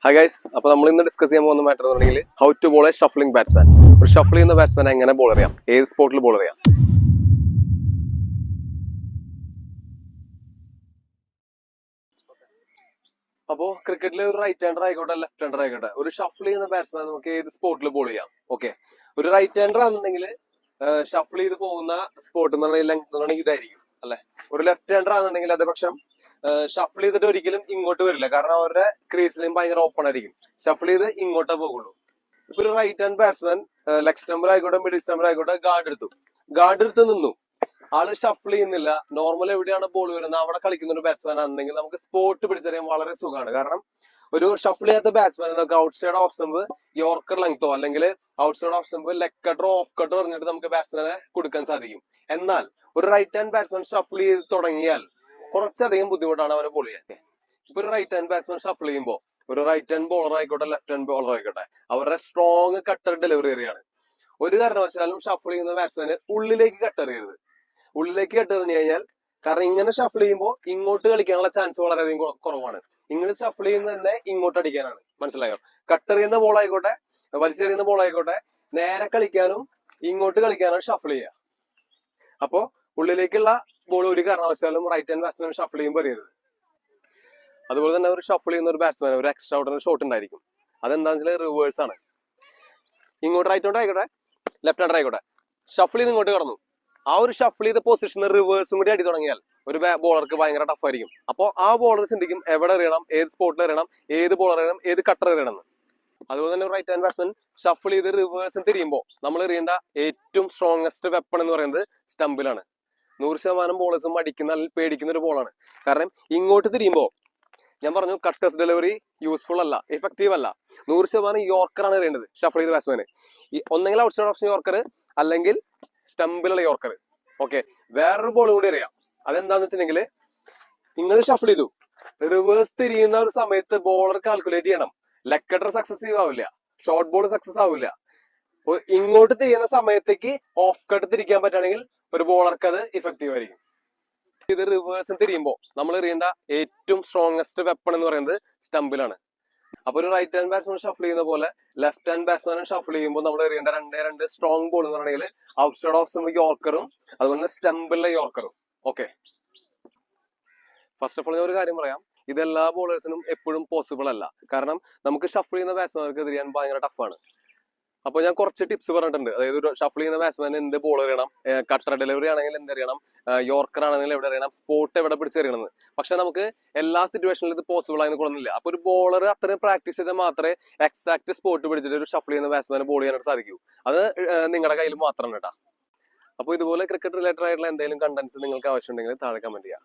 Hi guys, അപ്പൊ നമ്മൾ ഇന്ന് ഡിസ്കസ് ചെയ്യാൻ പോകുന്ന മാറ്റർ എന്ന് പറഞ്ഞാൽ how to bowl a shuffling batsman. ഒരു ഷഫിൾ ചെയ്യുന്ന ബാറ്റ്സ്മാൻ എങ്ങനെ ബോൾ അറിയാം, ഏത് സ്പോട്ടിൽ ബോൾ അറിയാം. അപ്പോ ക്രിക്കറ്റിൽ ഒരു റൈറ്റ് ഹാൻഡർ ആയിക്കോട്ടെ ലെഫ്റ്റ് ഹാൻഡർ ആയിക്കോട്ടെ, ഒരു ഷഫിൾ ചെയ്യുന്ന ബാറ്റ്സ്മാൻ നമുക്ക് ഏത് സ്പോട്ടിൽ ബോൾ ചെയ്യാം. ഓക്കെ, ഒരു റൈറ്റ് ഹാൻഡർ ആണെന്നുണ്ടെങ്കിൽ ഷഫിൾ ചെയ്ത് പോകുന്ന സ്പോട്ട് എന്ന് പറഞ്ഞാൽ ലെങ്ത് എന്ന് പറഞ്ഞാൽ ഇതായിരിക്കും അല്ലെ. ഒരു ലെഫ്റ്റ് ഹാൻഡർ ആണെന്നുണ്ടെങ്കിൽ അത് പക്ഷം ഷഫിൾ ചെയ്തിട്ട് ഒരിക്കലും ഇങ്ങോട്ട് വരില്ല, കാരണം അവരുടെ ക്രീസിലും ഭയങ്കര ഓപ്പൺ ആയിരിക്കും. ഷഫിൾ ചെയ്ത് ഇങ്ങോട്ടേ പോകുള്ളൂ. ഇപ്പൊ ഒരു റൈറ്റ് ഹാൻഡ് ബാറ്റ്സ്മാൻ ലെഗ് സ്റ്റംബർ ആയിക്കോട്ടെ മിഡിൽ സ്റ്റംബർ ആയിക്കോട്ടെ ഗാർഡ് എടുത്ത് നിന്നു, ആള് ഷഫിൾ ചെയ്യുന്നില്ല. നോർമൽ എവിടെയാണ് ബോൾ വരുന്നത് അവിടെ കളിക്കുന്ന ഒരു ബാറ്റ്സ്മാൻ ആണെന്നുണ്ടെങ്കിൽ നമുക്ക് സ്പോട്ട് പിടിച്ചറിയാൻ വളരെ സുഖമാണ്. കാരണം ഒരു ഷഫിൾ ചെയ്യാത്ത ബാറ്റ്സ്മാൻ നമുക്ക് out side off stump yorker ലെങ്തോ അല്ലെങ്കിൽ out side off stump leg കട്ടറോ ഓഫ് കട്ടറോ പറഞ്ഞിട്ട് നമുക്ക് ബാറ്റ്സ്മാനെ കൊടുക്കാൻ സാധിക്കും. എന്നാൽ ഒരു റൈറ്റ് ഹാൻഡ് ബാറ്റ്സ്മാൻ ഷഫിൾ ചെയ്ത് തുടങ്ങിയാൽ കുറച്ചധികം ബുദ്ധിമുട്ടാണ് അവനെ ബോൾ ചെയ്യാൻ. ഇപ്പൊ ഒരു റൈറ്റ് ഹാൻഡ് ബാറ്റ്സ്മാൻ ഷഫിൾ ചെയ്യുമ്പോൾ ഒരു റൈറ്റ് ഹാൻഡ് ബോളർ ആയിക്കോട്ടെ ലെഫ്റ്റ് ഹാൻഡ് ബോളർ ആയിക്കോട്ടെ, അവരുടെ സ്ട്രോങ് കട്ടർ ഡെലിവറി ഏറിയാണ്. ഒരു കാരണവശാലും ഷഫിൾ ചെയ്യുന്ന ബാറ്റ്സ്മാന് ഉള്ളിലേക്ക് കട്ട് എറിയരുത്. ഉള്ളിലേക്ക് കട്ട് എറിഞ്ഞു കഴിഞ്ഞാൽ, കാരണം ഇങ്ങനെ ഷഫിൾ ചെയ്യുമ്പോൾ ഇങ്ങോട്ട് കളിക്കാനുള്ള ചാൻസ് വളരെയധികം കുറവാണ്. ഇങ്ങനെ ഷഫിൾ ചെയ്യുന്നത് തന്നെ ഇങ്ങോട്ട് അടിക്കാനാണ്. മനസ്സിലായോ? കട്ടെറിയുന്ന ബോൾ ആയിക്കോട്ടെ വലിച്ചെറിയുന്ന ബോൾ ആയിക്കോട്ടെ, നേരെ കളിക്കാനും ഇങ്ങോട്ട് കളിക്കാനാണ് ഷഫിൾ ചെയ്യുക. അപ്പോ ഉള്ളിലേക്കുള്ള ബോൾ ഒരു കാരണവശാലും റൈറ്റ് ഹാൻഡ് ബാറ്റ്സ്മാൻ ഷഫിൾ ചെയ്യുമ്പോൾ എറിയരുത്. അതുപോലെ തന്നെ ഒരു ഷഫിൾ ചെയ്യുന്ന ഒരു ബാറ്റ്സ്മാൻ ഒരു എക്സ്ട്രാ ഓർഡിനറി ഷോട്ട് ഉണ്ടായിരിക്കും. അതെന്താണെന്ന് വെച്ചാൽ റിവേഴ്സ് ആണ്. ഇങ്ങോട്ട് റൈറ്റ് ഹാൻഡ് ആയിക്കോട്ടെ ലെഫ്റ്റ് ഹാൻഡർ ആയിക്കോട്ടെ, ഷഫിൾ ചെയ്ത് ഇങ്ങോട്ട് കടന്നു. ആ ഒരു ഷഫിൾ ചെയ്ത പൊസിഷന് റിവേഴ്സും കൂടി അടി തുടങ്ങിയാൽ ഒരു ബോളർക്ക് ഭയങ്കര ടഫ് ആയിരിക്കും. അപ്പോൾ ആ ബോളർ ചിന്തിക്കും എവിടെ എറിയണം, ഏത് സ്പോട്ടിൽ എറിയണം, ഏത് ബോളർ എറിയണം, ഏത് കട്ടർ എറിയണം എന്ന്. അതുപോലെ തന്നെ ഒരു റൈറ്റ് ഹാൻഡ് ബാറ്റ്സ്മാൻ ഷഫിൾ ചെയ്ത് റിവേഴ്സിൽ തിരിയുമ്പോൾ നമ്മൾ എറിയേണ്ട ഏറ്റവും സ്ട്രോങ്ങസ്റ്റ് വെപ്പൺ എന്ന് പറയുന്നത് സ്റ്റംപിലാണ്. 100% ബോളേഴ്സും അടിക്കുന്ന അല്ലെങ്കിൽ പേടിക്കുന്ന ഒരു ബോളാണ്. കാരണം ഇങ്ങോട്ട് തിരിയുമ്പോൾ ഞാൻ പറഞ്ഞു കട്ടേഴ്സ് ഡെലിവറി യൂസ്ഫുൾ അല്ല, എഫക്റ്റീവ് അല്ല. 100% യോർക്കറാണ് എറിയേണ്ടത് ഷഫിൾ ചെയ്ത ബാറ്റ്സ്മാന്. ഒന്നെങ്കിൽ ഔട്ട് സൈഡ് ഓപ്ഷൻ യോർക്കർ അല്ലെങ്കിൽ സ്റ്റംപിലുള്ള യോർക്കർ. ഓക്കെ, വേറൊരു ബോൾ കൂടി അറിയാം. അതെന്താന്ന് വെച്ചിട്ടുണ്ടെങ്കിൽ ഇങ്ങനെ ഷഫിൾ ചെയ്തു റിവേഴ്സ് തിരിയുന്ന ഒരു സമയത്ത് ബോളർ കാൽക്കുലേറ്റ് ചെയ്യണം. ലെഗ് കട്ടർ സക്സസീവ് ആവില്ല, ഷോർട്ട് ബോൾ സക്സസ് ആവില്ല. ഇങ്ങോട്ട് തിരിയുന്ന സമയത്തേക്ക് ഓഫ് കട്ട് തിരിക്കാൻ പറ്റുകയാണെങ്കിൽ ഒരു ബോളർക്ക് അത് ഇഫക്റ്റീവ് ആയിരിക്കും. ഇത് റിവേഴ്സിൽ തിരിയുമ്പോൾ നമ്മൾ എറിയേണ്ട ഏറ്റവും സ്ട്രോങ്ങസ്റ്റ് വെപ്പൺ എന്ന് പറയുന്നത് സ്റ്റംപിലാണ്. അപ്പൊ ഒരു റൈറ്റ് ഹാൻഡ് ബാറ്റ്സ്മാൻ ഷഫിൾ ചെയ്യുന്ന പോലെ ലെഫ്റ്റ് ഹാൻഡ് ബാറ്റ്സ്മാൻ ഷഫിൾ ചെയ്യുമ്പോൾ നമ്മൾ എറിയേണ്ട രണ്ട് സ്ട്രോങ് ബോൾ എന്ന് പറഞ്ഞാൽ ഔട്ട് സൈഡ് ഓഫ് സ്റ്റംപ് യോർക്കറും അതുപോലെ സ്റ്റംപിലെ യോർക്കറും. ഓക്കെ, ഫസ്റ്റ് ഓഫ് ഓൾ ഞാൻ ഒരു കാര്യം പറയാം, ഇതെല്ലാ ബോളേഴ്സിനും എപ്പോഴും പോസിബിൾ അല്ല. കാരണം നമുക്ക് ഷഫിൾ ചെയ്യുന്ന ബാറ്റ്സ്മാർക്ക് എതിരാൻ ഭയങ്കര ടഫാണ്. അപ്പൊ ഞാൻ കുറച്ച് ടിപ്സ് പറഞ്ഞിട്ടുണ്ട്. അതായത് ഒരു ഷഫിൾ ചെയ്യുന്ന ബാറ്റ്സ്മാൻ എന്ത് ബോൾ എറിയണം, കട്ടർ ഡെലിവറി ആണെങ്കിൽ എന്ത് എറിയണം, യോർക്കർ ആണെങ്കിൽ എവിടെ എറിയണം, സ്പോട്ട് എവിടെ പിടിച്ചെറിയണം. പക്ഷെ നമുക്ക് എല്ലാ സിറ്റുവേഷനിലും ഇത് പോസിബിൾ ആയെന്ന് കൊള്ളുന്നില്ല. അപ്പൊ ഒരു ബോളർ അത്രയും പ്രാക്ടീസ് ചെയ്താൽ മാത്രമേ എക്സാക്ട് സ്പോട്ട് പിടിച്ചിട്ട് ഒരു ഷഫിൾ ചെയ്യുന്ന ബാറ്റ്സ്മാനെ ബോൾ ചെയ്യാനായിട്ട് സാധിക്കൂ. അത് നിങ്ങളുടെ കയ്യിൽ മാത്രമാണ് കേട്ടോ. അപ്പൊ ഇതുപോലെ ക്രിക്കറ്റ് റിലേറ്റഡ് ആയിട്ടുള്ള എന്തെങ്കിലും കണ്ടന്റ്സ് നിങ്ങൾക്ക് ആവശ്യമുണ്ടെങ്കിൽ താഴെ കമന്റ് ചെയ്യാം.